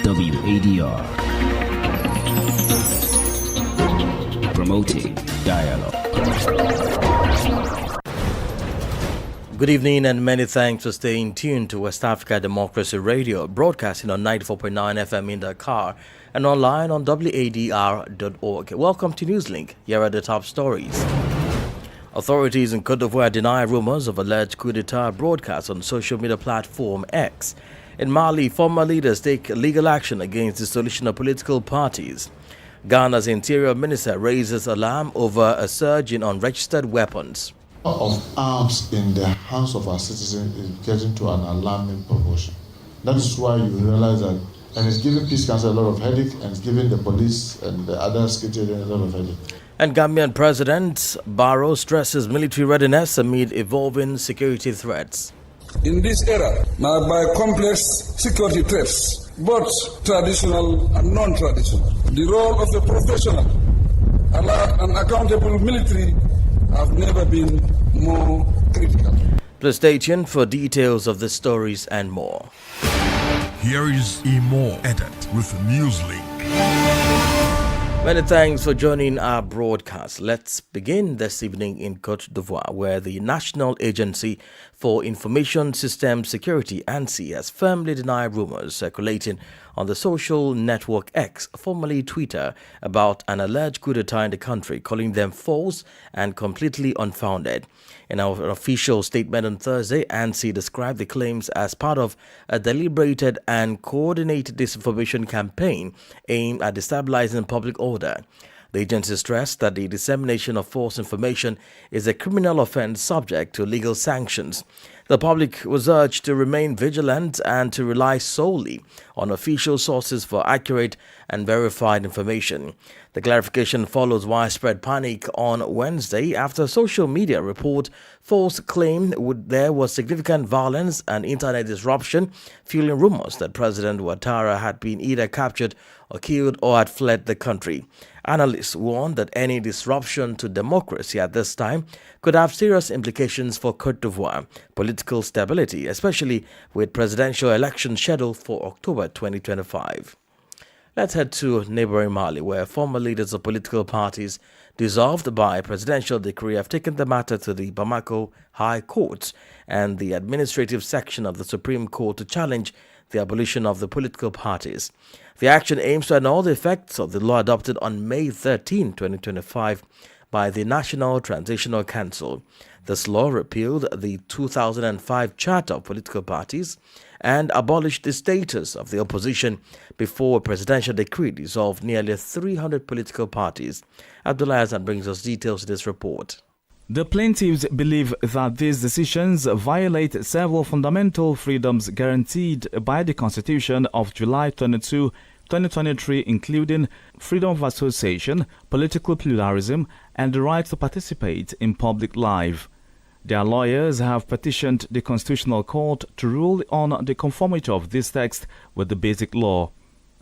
WADR, promoting dialogue. Good evening and many thanks for staying tuned to West Africa Democracy Radio, broadcasting on 94.9 FM in Dakar and online on WADR.org. Welcome to Newslink. Here are the top stories. Authorities in Côte d'Ivoire deny rumors of alleged coup d'etat broadcast on social media platform X. In Mali, former leaders take legal action against dissolution of political parties. Ghana's Interior Minister raises alarm over a surge in unregistered weapons. Of arms in the hands of our citizens is getting to an alarming proportion. That is why you realize that, and it's giving Peace Council a lot of headache, and it's giving the police and the other security a lot of headache. And Gambian President Barrow stresses military readiness amid evolving security threats. In this era, marked by complex security threats, both traditional and non-traditional, the role of a professional, alert and accountable military have never been more critical. Please stay tuned for details of the stories and more. Here is a more edit with Newslink. Many thanks for joining our broadcast. Let's begin this evening in Côte d'Ivoire, where the National Agency for Information Systems Security, ANSI, has firmly denied rumors circulating on the social network X, formerly Twitter, about an alleged coup d'etat in the country, calling them false and completely unfounded. In an official statement on Thursday, ANSI described the claims as part of a deliberated and coordinated disinformation campaign aimed at destabilizing public order. The agency stressed that the dissemination of false information is a criminal offense subject to legal sanctions. The public was urged to remain vigilant and to rely solely on official sources for accurate and verified information. The clarification follows widespread panic on Wednesday after a social media report false claim there was significant violence and internet disruption, fueling rumors that President Ouattara had been either captured or killed or had fled the country. Analysts warned that any disruption to democracy at this time could have serious implications for Côte d'Ivoire political stability, especially with presidential elections scheduled for October 2025. Let's head to neighboring Mali, where former leaders of political parties dissolved by presidential decree have taken the matter to the Bamako High Court and the administrative section of the Supreme Court to challenge the abolition of the political parties. The action aims to annul the effects of the law adopted on May 13, 2025 by the National Transitional Council. This law repealed the 2005 Charter of Political Parties and abolished the status of the opposition before a presidential decree dissolved nearly 300 political parties. Abdullah Hassan brings us details of this report. The plaintiffs believe that these decisions violate several fundamental freedoms guaranteed by the Constitution of July 22, 2023, including freedom of association, political pluralism, and the right to participate in public life. Their lawyers have petitioned the Constitutional Court to rule on the conformity of this text with the Basic Law.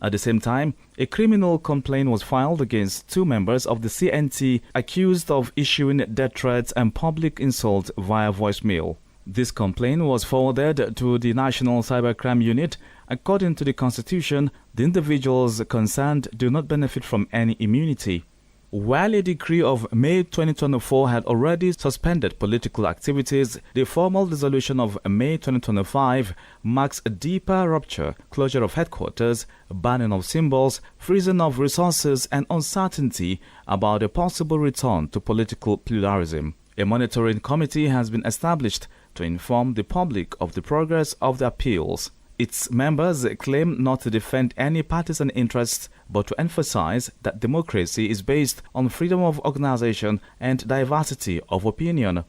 At the same time, a criminal complaint was filed against two members of the CNT accused of issuing death threats and public insult via voicemail. This complaint was forwarded to the National Cybercrime Unit. According to the Constitution, the individuals concerned do not benefit from any immunity. While a decree of May 2024 had already suspended political activities, the formal dissolution of May 2025 marks a deeper rupture, closure of headquarters, banning of symbols, freezing of resources, and uncertainty about a possible return to political pluralism. A monitoring committee has been established to inform the public of the progress of the appeals. Its members claim not to defend any partisan interests, but to emphasize that democracy is based on freedom of organization and diversity of opinion.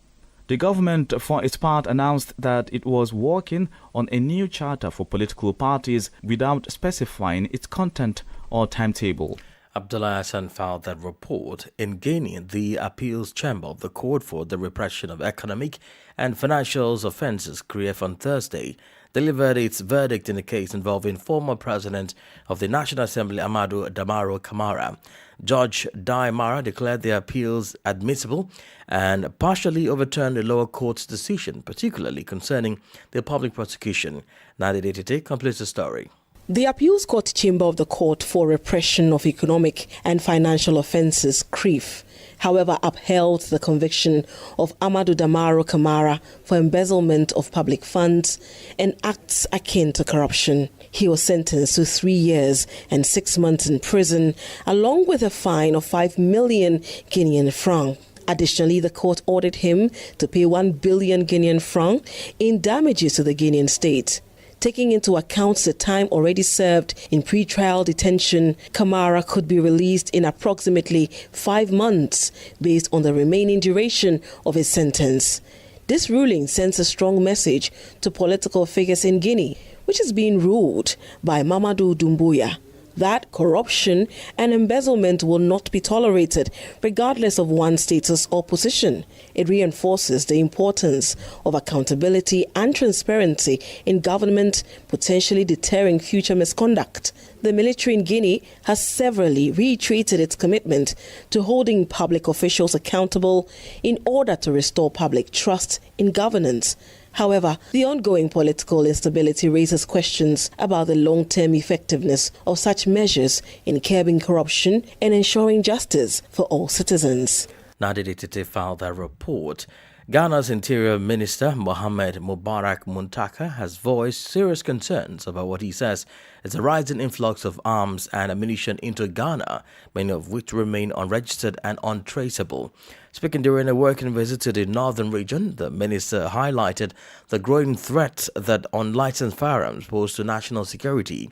The government, for its part, announced that it was working on a new charter for political parties without specifying its content or timetable. Abdullah Hassan filed that report in gaining the appeals chamber of the Court for the Repression of Economic and Financial Offences, CREF, on Thursday, delivered its verdict in a case involving former President of the National Assembly Amadou Damaro Camara. Judge Dai Mara declared the appeals admissible and partially overturned the lower court's decision, particularly concerning the public prosecution. Nadia Detete completes the story. The Appeals Court Chamber of the Court for Repression of Economic and Financial Offences, CRIF, however, upheld the conviction of Amadou Damaro Camara for embezzlement of public funds and acts akin to corruption. He was sentenced to 3 years and 6 months in prison, along with a fine of 5 million Guinean francs. Additionally, the court ordered him to pay 1 billion Guinean francs in damages to the Guinean state. Taking into account the time already served in pre-trial detention, Camara could be released in approximately 5 months based on the remaining duration of his sentence. This ruling sends a strong message to political figures in Guinea, which is being ruled by Mamadou Doumbouya, that corruption and embezzlement will not be tolerated regardless of one's status or position. It reinforces the importance of accountability and transparency in government, potentially deterring future misconduct. The military in Guinea has severally reiterated its commitment to holding public officials accountable in order to restore public trust in governance. However, the ongoing political instability raises questions about the long-term effectiveness of such measures in curbing corruption and ensuring justice for all citizens. Nadi Tete filed a report. Ghana's Interior Minister Mohamed Mubarak Muntaka has voiced serious concerns about what he says is a rising influx of arms and ammunition into Ghana, many of which remain unregistered and untraceable. Speaking during a working visit to the northern region, the minister highlighted the growing threat that unlicensed firearms pose to national security.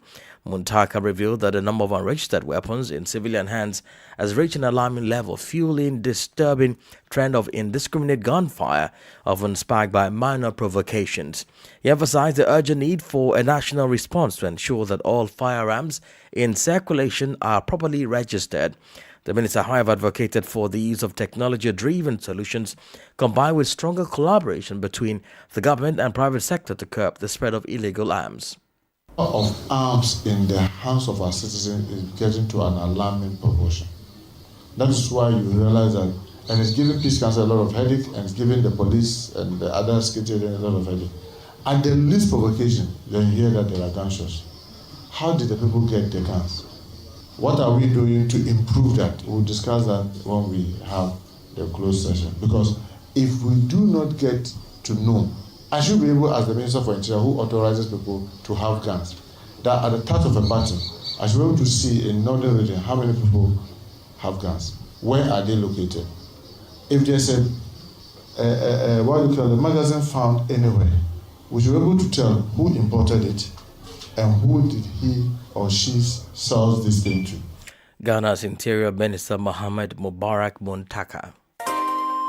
Muntaka revealed that the number of unregistered weapons in civilian hands has reached an alarming level, fueling disturbing trend of indiscriminate gunfire, often sparked by minor provocations. He emphasized the urgent need for a national response to ensure that all firearms in circulation are properly registered. The minister, however, advocated for the use of technology-driven solutions combined with stronger collaboration between the government and private sector to curb the spread of illegal arms. Of arms in the hands of our citizens is getting to an alarming proportion. That is why you realize that, and it's giving Peace Council a lot of headache, and it's giving the police and the other security a lot of headache. At the least provocation, then you hear that there are gunshots. How did the people get the guns? What are we doing to improve that? We'll discuss that when we have the closed session. Because if we do not get to know, I should be able, as the Minister for Interior, who authorizes people to have guns, that at the touch of a button, I should be able to see in northern region how many people have guns. Where are they located? If there's a magazine found anywhere, we should be able to tell who imported it and who did he or she sells this thing to. Ghana's Interior Minister Mohamed Mubarak Muntaka.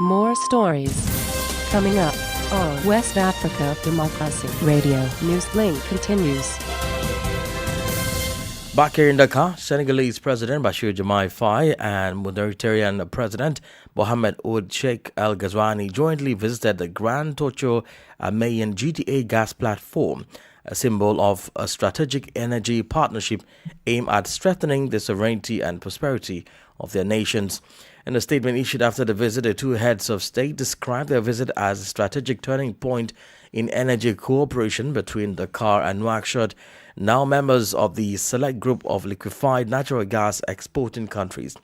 More stories coming up on West Africa Democracy Radio. Newslink continues. Back here in Dakar, Senegalese President Bashir Diomaye Faye and Mauritanian President Mohamed Ould Sheikh El Ghazouani jointly visited the Grand Tocho Mayan GTA gas platform, a symbol of a strategic energy partnership aimed at strengthening the sovereignty and prosperity of their nations. In a statement issued after the visit, the two heads of state described their visit as a strategic turning point in energy cooperation between Dakar and Nouakchott, now members of the select group of liquefied natural gas exporting countries.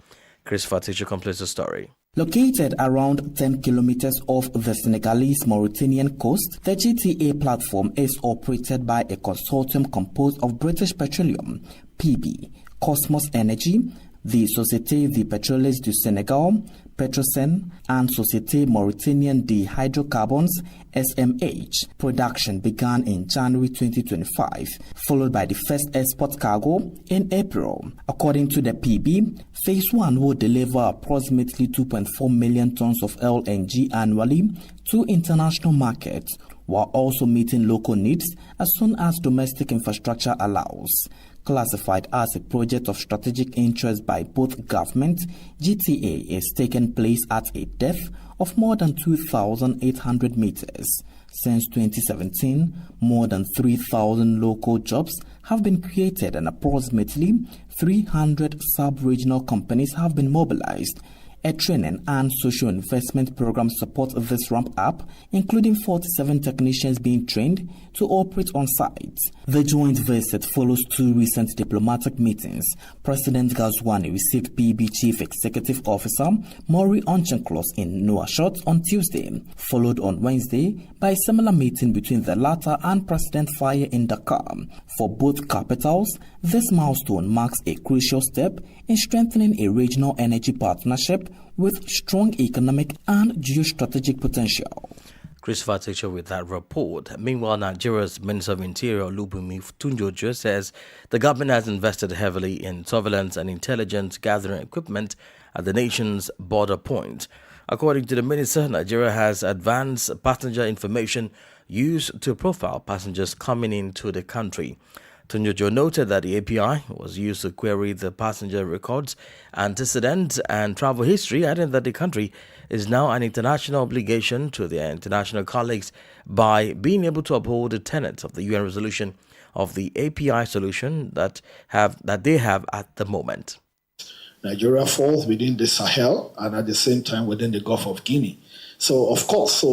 Chris Fatisha completes the story. Located around 10 kilometers off the Senegalese-Mauritanian coast, the GTA platform is operated by a consortium composed of British Petroleum, PB, Cosmos Energy, the Société des Pétroles du Sénégal, Petrosen, and Société Mauritanienne des Hydrocarbons, SMH. Production began in January 2025, followed by the first export cargo in April. According to the PB, Phase 1 will deliver approximately 2.4 million tons of LNG annually to international markets, while also meeting local needs as soon as domestic infrastructure allows. Classified as a project of strategic interest by both governments, GTA is taking place at a depth of more than 2,800 meters. Since 2017, more than 3,000 local jobs have been created and approximately 300 sub-regional companies have been mobilized. A training and social investment program supports this ramp-up, including 47 technicians being trained to operate on site. The joint visit follows 2 recent diplomatic meetings. President Ghazouani received PB Chief Executive Officer Maury Onchenklos in Nouakchott on Tuesday, followed on Wednesday by a similar meeting between the latter and President Faye in Dakar. For both capitals, this milestone marks a crucial step in strengthening a regional energy partnership with strong economic and geostrategic potential. Christopher Teacher with that report. Meanwhile, Nigeria's Minister of Interior Olubunmi Tunjojo says the government has invested heavily in surveillance and intelligence gathering equipment at the nation's border point. According to the minister, Nigeria has advanced passenger information used to profile passengers coming into the country. Tunjojo noted that the API was used to query the passenger records, antecedents, and travel history, adding that the country is now an international obligation to their international colleagues by being able to uphold the tenets of the UN resolution of the API solution that they have at the moment. Nigeria falls within the Sahel and at the same time within the Gulf of Guinea. So, of course,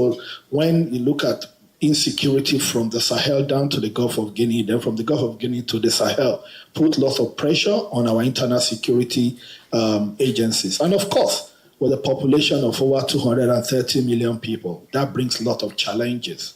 when you look at insecurity from the Sahel down to the Gulf of Guinea, then from the Gulf of Guinea to the Sahel, put lots of pressure on our internal security agencies. And of course, with a population of over 230 million people, that brings a lot of challenges.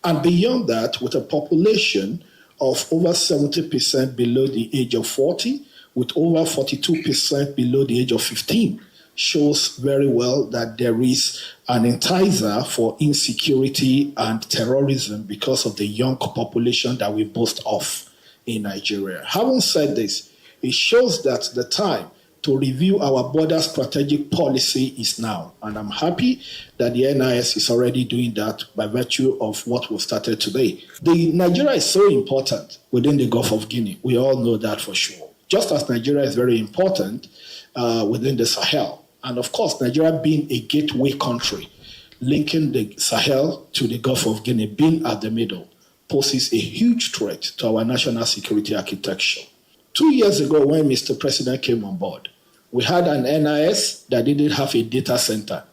And beyond that, with a population of over 70% below the age of 40, with over 42% below the age of 15, shows very well that there is an enticer for insecurity and terrorism because of the young population that we boast of in Nigeria. Having said this, it shows that the time to review our border strategic policy is now. And I'm happy that the NIS is already doing that by virtue of what we've started today. Nigeria is so important within the Gulf of Guinea. We all know that for sure. Just as Nigeria is very important within the Sahel. And of course, Nigeria being a gateway country, linking the Sahel to the Gulf of Guinea, being at the middle, poses a huge threat to our national security architecture. 2 years ago, when Mr. President came on board, we had an NIS that didn't have a data center.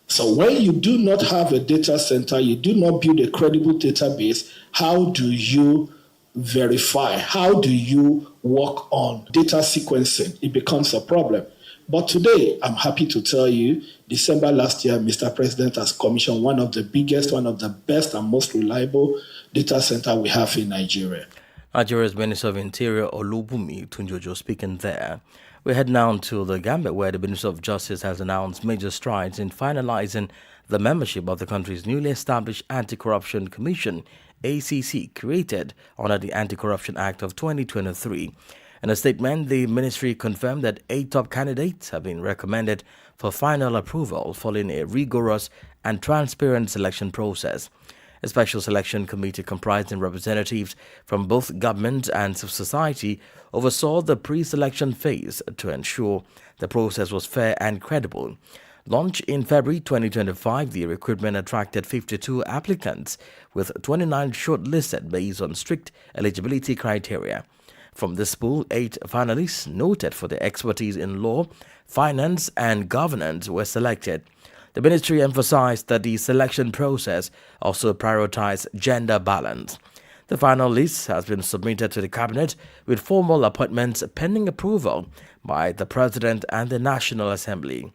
So when you do not have a data center, you do not build a credible database, how do you verify? How do you work on data sequencing? It becomes a problem. But today, I'm happy to tell you, December last year, Mr. President has commissioned one of the biggest, one of the best and most reliable data center we have in Nigeria. Nigeria's Minister of Interior Olubunmi Tunjojo speaking there. We head now to the Gambia, where the Minister of Justice has announced major strides in finalizing the membership of the country's newly established Anti-Corruption Commission, ACC, created under the Anti-Corruption Act of 2023. In a statement, the ministry confirmed that 8 top candidates have been recommended for final approval following a rigorous and transparent selection process. A special selection committee comprising representatives from both government and civil society oversaw the pre-selection phase to ensure the process was fair and credible. Launched in February 2025, the recruitment attracted 52 applicants, with 29 shortlisted based on strict eligibility criteria. From this pool, 8 finalists noted for their expertise in law, finance, and governance were selected. The ministry emphasized that the selection process also prioritized gender balance. The final list has been submitted to the cabinet, with formal appointments pending approval by the President and the National Assembly.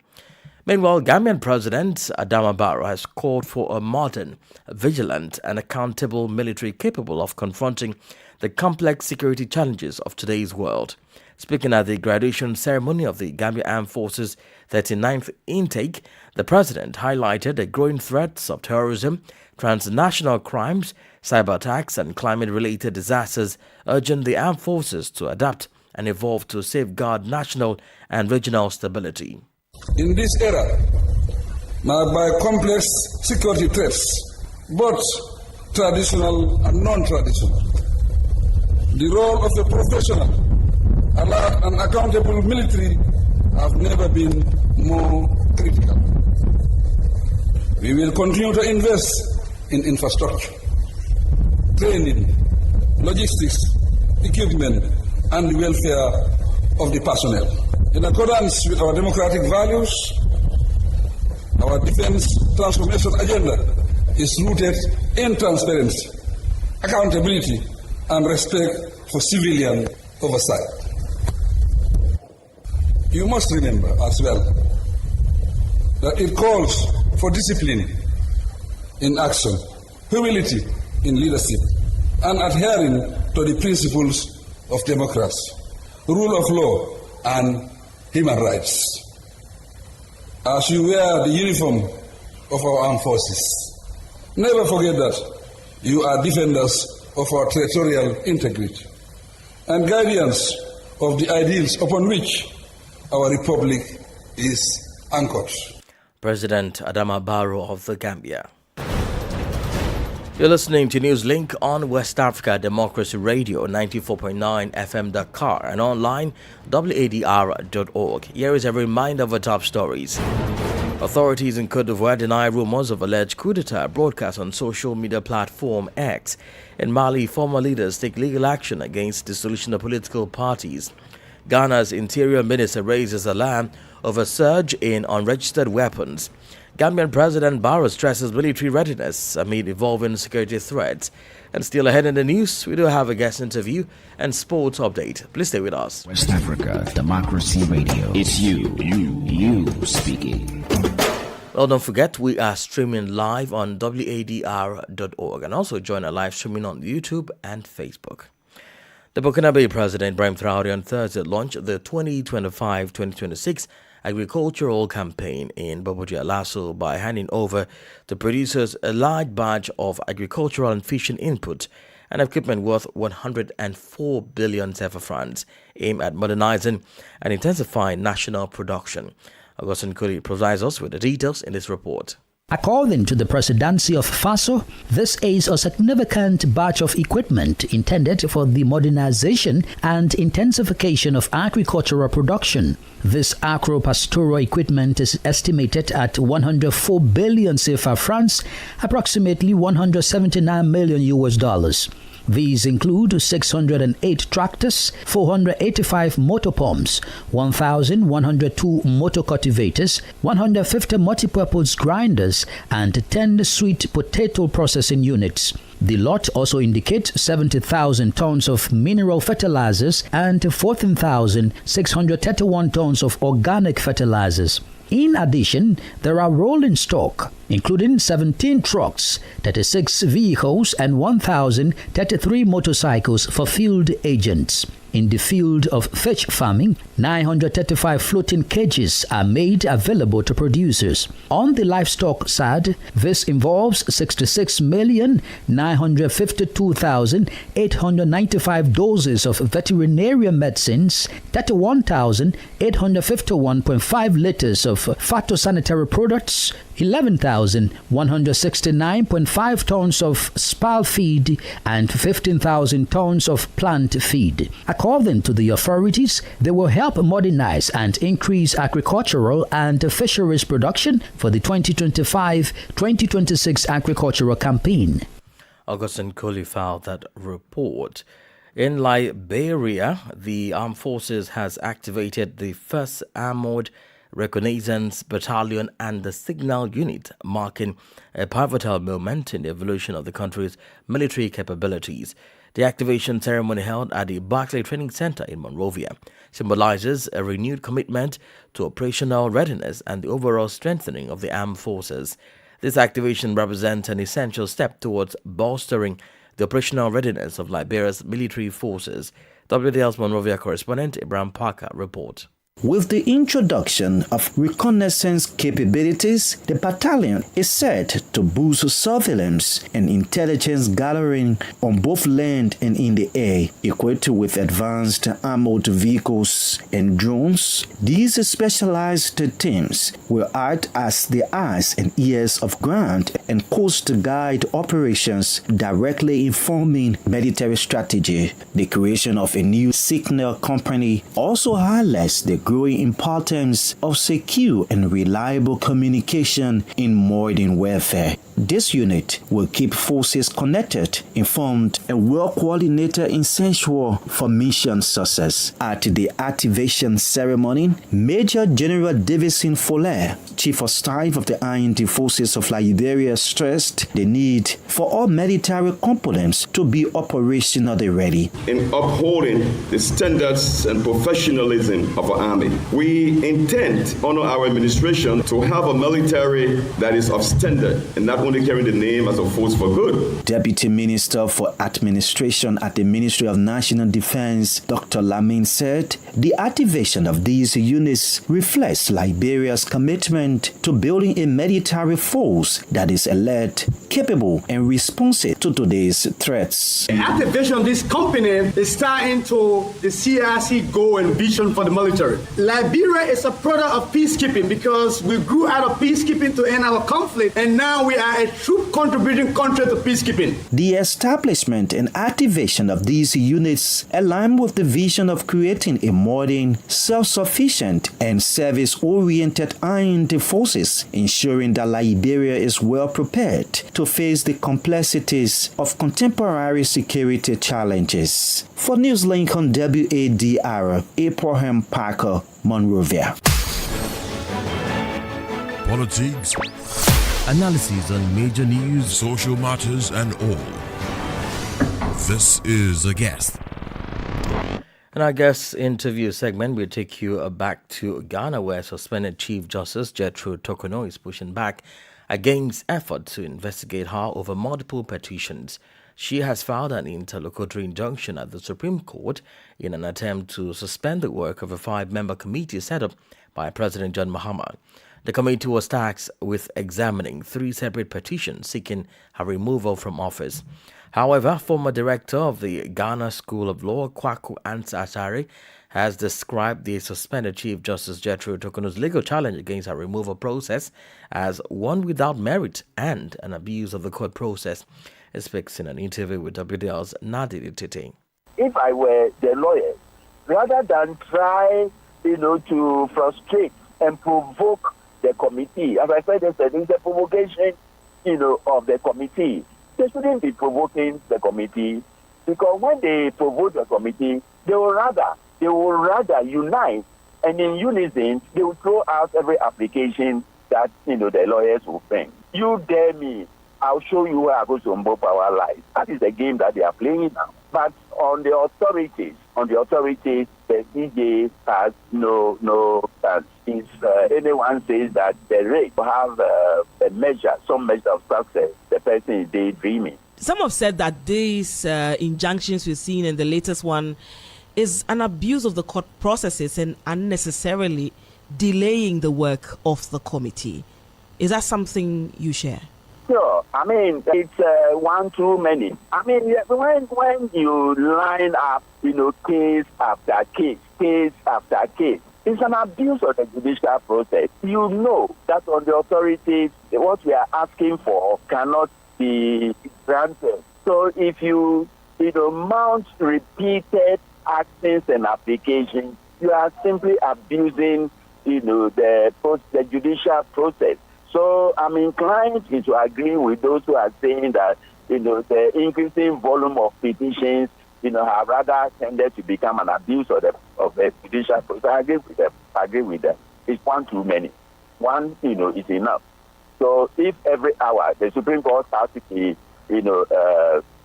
Meanwhile, Gambian President Adama Barrow has called for a modern, vigilant, and accountable military capable of confronting the complex security challenges of today's world. Speaking at the graduation ceremony of the Gambia Armed Forces 39th intake, the president highlighted the growing threats of terrorism, transnational crimes, cyber attacks, and climate-related disasters, urging the armed forces to adapt and evolve to safeguard national and regional stability. In this era, marked by complex security threats, both traditional and non-traditional, the role of a professional, alert and accountable military have never been more critical. We will continue to invest in infrastructure, training, logistics, equipment, and the welfare of the personnel. In accordance with our democratic values, our defense transformation agenda is rooted in transparency, accountability, and respect for civilian oversight. You must remember as well that it calls for discipline in action, humility in leadership, and adhering to the principles of democracy, rule of law, and human rights. As you wear the uniform of our armed forces, never forget that you are defenders of our territorial integrity and guardians of the ideals upon which our republic is anchored. President Adama Barrow of the Gambia. You're listening to Newslink on West Africa Democracy Radio 94.9 FM Dakar and online wadr.org. Here is a reminder of our top stories. Authorities in Côte d'Ivoire deny rumors of alleged coup d'etat broadcast on social media platform X. In Mali, former leaders take legal action against dissolution of political parties. Ghana's interior minister raises alarm of a surge in unregistered weapons. Gambian President Barrow stresses military readiness amid evolving security threats. And still ahead in the news, we do have a guest interview and sports update. Please stay with us. West Africa Democracy Radio. It's you speaking. Well, don't forget, we are streaming live on wadr.org and also join our live streaming on YouTube and Facebook. The Burkinabe President Ibrahim Traoré on Thursday launched the 2025-2026 agricultural campaign in Bobo-Dioulasso by handing over to producers a large batch of agricultural and fishing input and equipment worth 104 billion CFA francs, aimed at modernizing and intensifying national production. Augustin Kuri provides us with the details in this report. According to the presidency of FASO, this is a significant batch of equipment intended for the modernization and intensification of agricultural production. This agro-pastoral equipment is estimated at 104 billion CFA francs, approximately $179 million. These include 608 tractors, 485 motor pumps, 1,102 motor cultivators, 150 multipurpose grinders, and 10 sweet potato processing units. The lot also indicates 70,000 tons of mineral fertilizers and 14,631 tons of organic fertilizers. In addition, there are rolling stock, including 17 trucks, 36 vehicles, and 1,033 motorcycles for field agents. In the field of fish farming, 935 floating cages are made available to producers. On the livestock side, this involves 66,952,895 doses of veterinarian medicines, 31,851.5 liters of phytosanitary products, 11,169.5 tons of spal feed, and 15,000 tons of plant feed. According to the authorities, they will help modernize and increase agricultural and fisheries production for the 2025-2026 agricultural campaign. Augustin Coley filed that report. In Liberia, the Armed Forces has activated the 1st Armored Reconnaissance Battalion and the Signal Unit, marking a pivotal moment in the evolution of the country's military capabilities. The activation ceremony held at the Barclay Training Center in Monrovia symbolizes a renewed commitment to operational readiness and the overall strengthening of the armed forces. This activation represents an essential step towards bolstering the operational readiness of Liberia's military forces. WDL's Monrovia correspondent Ibrahim Parker reports. With the introduction of reconnaissance capabilities, the battalion is set to boost surveillance and intelligence gathering on both land and in the air, equipped with advanced armored vehicles and drones. These specialized teams will act as the eyes and ears of ground and coast guide operations, directly informing military strategy. The creation of a new signal company also highlights the growing importance of secure and reliable communication in modern warfare. This unit will keep forces connected, informed, and well-coordinated essential for mission success. At the activation ceremony, Major General Davison Follett, Chief of Staff of the Armed Forces of Liberia, stressed the need for all military components to be operationally ready. In upholding the standards and professionalism of our Army, we intend, under our administration, to have a military that is of standard and not only carrying the name as a force for good. Deputy Minister for Administration at the Ministry of National Defense, Dr. Lamin, said the activation of these units reflects Liberia's commitment to building a military force that is alert, capable, and responsive to today's threats. The activation of this company is starting to the CRC goal and vision for the military. Liberia is a product of peacekeeping because we grew out of peacekeeping to end our conflict, and now we are a troop contributing country to peacekeeping. The establishment and activation of these units align with the vision of creating a modern, self-sufficient, and service-oriented armed forces, ensuring that Liberia is well prepared to face the complexities of contemporary security challenges. For Newslink on WADR, Abraham Parker, Monrovia. Politics, analysis on major news, social matters, and all. This is A Guest. In our guest interview segment, we'll take you back to Ghana, where suspended Chief Justice Gertrude Tokono is pushing back against efforts to investigate her over multiple petitions. She has filed an interlocutory injunction at the Supreme Court in an attempt to suspend the work of a 5-member committee set up by President John Mahama. The committee was tasked with examining 3 separate petitions seeking her removal from office. However, former director of the Ghana School of Law, Kwaku Ansah-Atare, has described the suspended Chief Justice Gertrude Tokono's legal challenge against her removal process as one without merit and an abuse of the court process. He speaks in an interview with WDL's Nadiri Tete. If I were the lawyer, rather than try, to frustrate and provoke the committee, as I said, it's a provocation, of the committee. They shouldn't be provoking the committee, because when they provoke the committee, they will rather unite, and in unison, they will throw out every application that, the lawyers will bring. You dare me, I'll show you where Agosombo power lies. That is the game that they are playing now. But on the authorities, the CJ has no chance. If anyone says that the rate will have some measure of success, the person is daydreaming. Some have said that these injunctions we've seen in the latest one is an abuse of the court processes and unnecessarily delaying the work of the committee. Is that something you share? Sure. I mean, it's one too many. I mean, when you line up, case after case, it's an abuse of the judicial process. You know that on the authorities, what we are asking for cannot be granted. So if you mount repeated actions and applications, you are simply abusing, the judicial process. So I'm inclined to agree with those who are saying that, the increasing volume of petitions, have rather tended to become an abuse of the judicial process. I agree with them. It's one too many. One, is enough. So if every hour the Supreme Court has to be,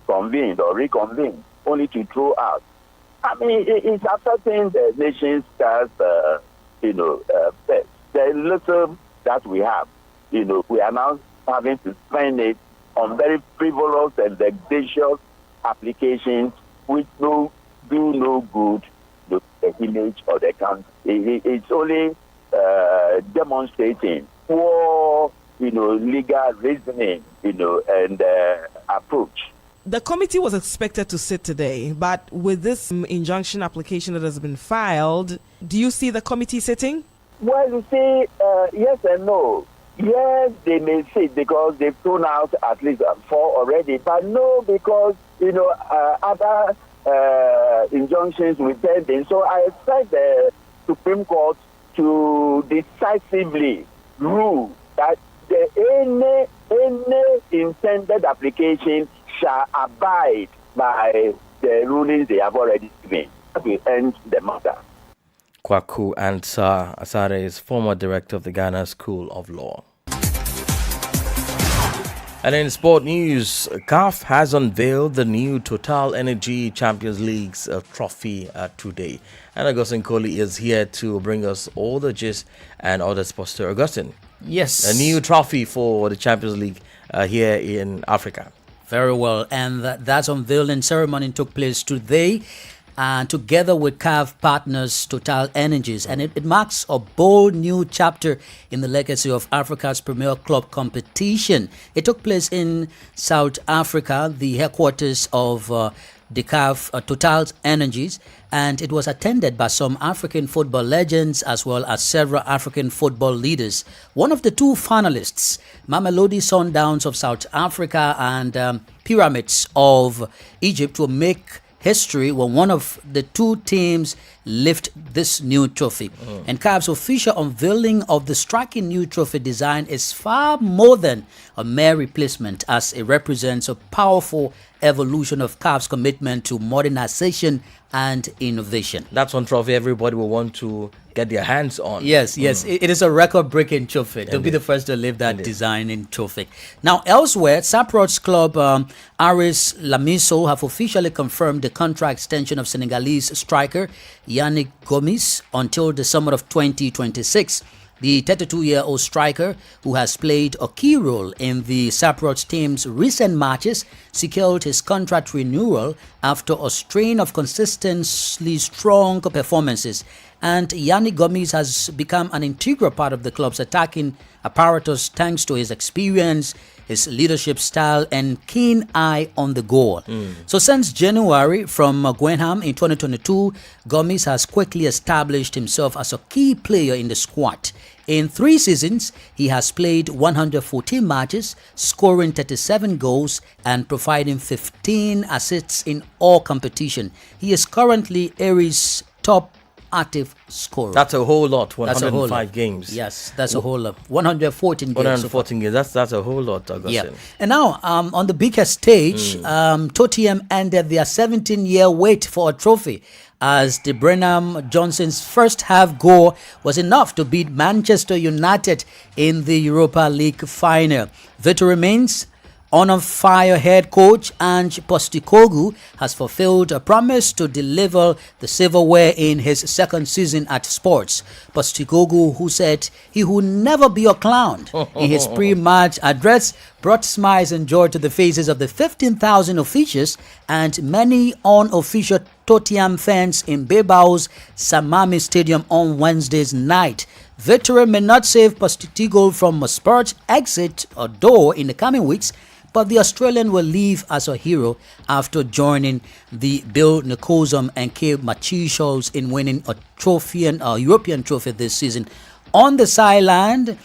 convened or reconvened, only to throw out, I mean, it's affecting the nation's best. The little that we have, we are now having to spend it on very frivolous and vexatious applications which do no good to the image of the country. It's only demonstrating poor, legal reasoning, and approach. The committee was expected to sit today, but with this injunction application that has been filed, do you see the committee sitting? Well, you see, yes and no. Yes, they may sit because they've thrown out at least 4 already, but no, because, other injunctions with pending. So I expect the Supreme Court to decisively rule that any intended application shall abide by the rulings they have already given. That will end the matter. Kwaku Ansah Asare is former director of the Ghana School of Law. And in sport news, CAF has unveiled the new Total Energy Champions League's trophy today. And Augustine Kohli is here to bring us all the gist and all the sports to Augustine. Yes. A new trophy for the Champions League here in Africa. Very well. And that unveiling ceremony took place today. Together with CAF partners Total Energies, and it marks a bold new chapter in the legacy of Africa's premier club competition. It took place in South Africa, the headquarters of Dakar, Total Energies, and it was attended by some African football legends as well as several African football leaders. One of the two finalists, Mamelodi Sundowns of South Africa and Pyramids of Egypt, will make history when one of the two teams lift this new trophy. And CAF's official unveiling of the striking new trophy design is far more than a mere replacement, as it represents a powerful evolution of CAF's commitment to modernization and innovation. That's one trophy everybody will want to get their hands on. Yes. It is a record-breaking trophy. They'll be the first to lift that designing trophy. Now, elsewhere, Cyprus club Aris Lamiso have officially confirmed the contract extension of Senegalese striker Yannick Gomis until the summer of 2026. The 32-year-old striker, who has played a key role in the Cyprus team's recent matches, secured his contract renewal after a string of consistently strong performances. And Yannick Gomis has become an integral part of the club's attacking apparatus thanks to his experience, his leadership style, and keen eye on the goal. So since January from Gwenham in 2022, Gomis has quickly established himself as a key player in the squad. In 3 seasons, he has played 114 matches, scoring 37 goals and providing 15 assists in all competition. He is currently Aries' top active scorer. That's a whole lot. 105 games. Yes, that's a whole lot. 114 games. 114 games. That's a whole lot, Augustine. Yeah. And now, on the biggest stage, Tottenham ended their 17-year wait for a trophy, as the Brenham Johnson's first half goal was enough to beat Manchester United in the Europa League final. Victor remains on fire. Head coach Ange Postecoglou has fulfilled a promise to deliver the silverware in his second season at Sports. Postecoglou, who said he would never be a clown in his pre-match address, brought smiles and joy to the faces of the 15,000 officials and many unofficial Tottenham fans in Bilbao's Samami Stadium on Wednesday's night. Victory may not save Postecoglou from a Spurs exit or door in the coming weeks, but the Australian will leave as a hero after joining the Bill Nicholson and Kay Machichos in winning a trophy and a European trophy this season. On the sideline,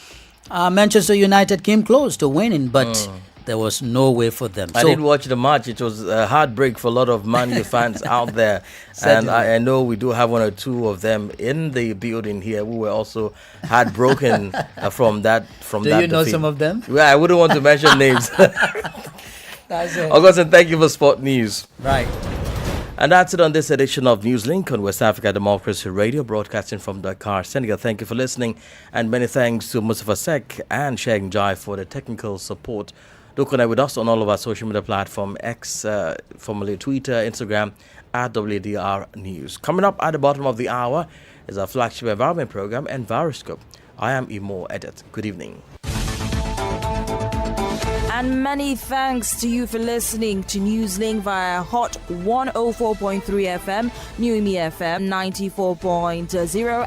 Manchester United came close to winning, but there was no way for them. I did watch the match. It was a heartbreak for a lot of Man U fans out there. And I know we do have one or two of them in the building here who were also heartbroken from that. Do you know some of them? Well, I wouldn't want to mention names. That's it. Augustine, thank you for Sport News. Right. And that's it on this edition of Newslink on West Africa Democracy Radio, broadcasting from Dakar, Senegal. Thank you for listening, and many thanks to Mustafa Sek and Sheng Jai for the technical support. Do connect with us on all of our social media platforms, X, formerly Twitter, Instagram, at WDR News. Coming up at the bottom of the hour is our flagship environment program, Enviroscope. I am Imo Edit. Good evening. And many thanks to you for listening to Newslink via Hot 104.3 FM, New Me FM 94.0.